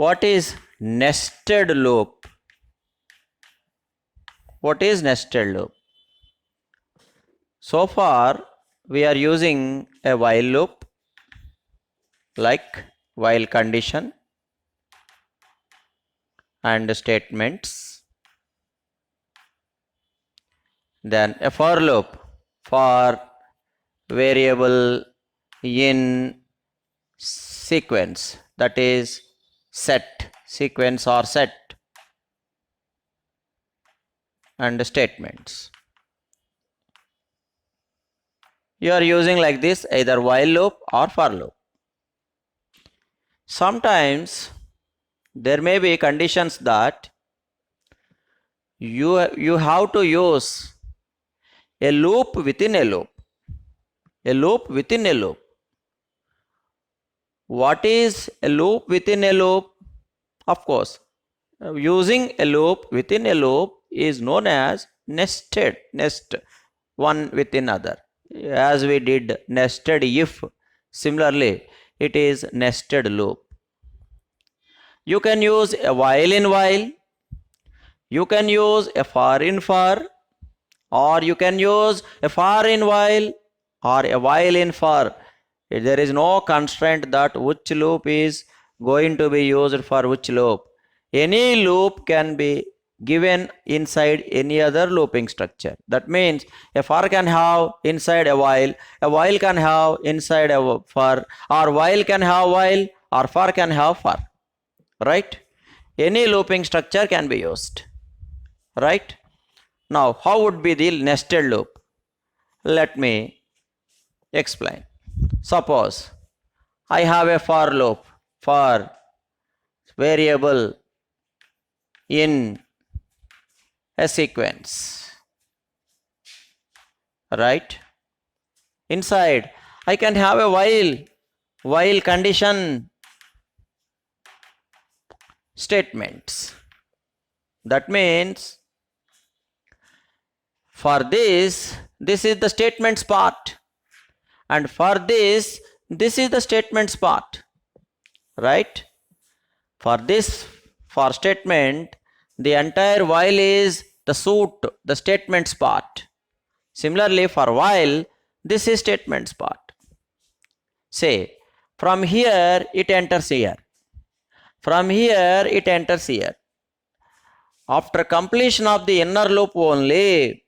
What is nested loop? What is nested loop? So far we are using a while loop like while condition and statements, then a for loop for variable in sequence, that is set, sequence or set, and statements. You are using like this either while loop or for loop. Sometimes there may be conditions that you have to use a loop within a loop. A loop within a loop. What is a loop within a loop? Of course, using a loop within a loop is known as nested, nest one within other. As we did nested if, similarly it is nested loop. You can use a while in while, you can use a for in for, or you can use a for in while or a while in for. There is no constraint that which loop is going to be used for which loop. Any loop can be given inside any other looping structure. That means a for can have inside a while can have inside a for, or while can have while, or for can have for. Right? Any looping structure can be used. Right? Now, how would be the nested loop? Let me explain. Suppose I have a for loop for variable in a sequence. Right? Inside I can have a while condition statements. That means for this is the statements part, and for this is the statements part. Right? For this, for statement, the entire while is the suit, the statements part. Similarly, for while, this is statements part. Say, from here it enters here. From here it enters here. After completion of the inner loop only,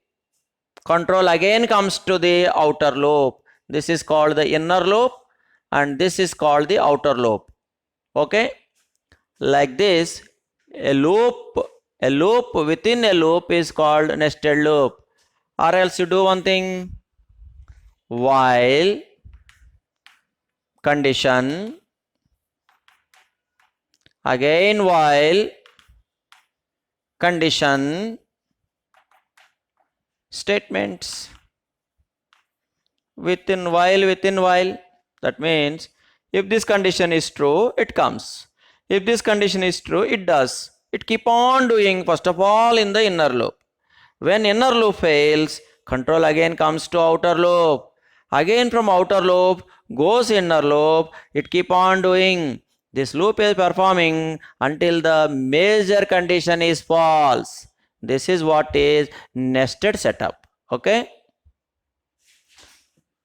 control again comes to the outer loop. This is called the inner loop and this is called the outer loop. Okay? Like this, a loop within a loop is called nested loop. Or else you do one thing, while condition, again while condition, statements, within while. That means if this condition is true, it comes. If this condition is true, it does. It keep on doing first of all in the inner loop. When inner loop fails, control again comes to outer loop. Again from outer loop goes inner loop. It keep on doing. This loop is performing until the major condition is false. This is what is nested setup. Okay?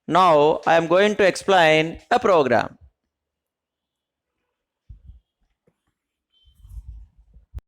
Now I am going to explain a program.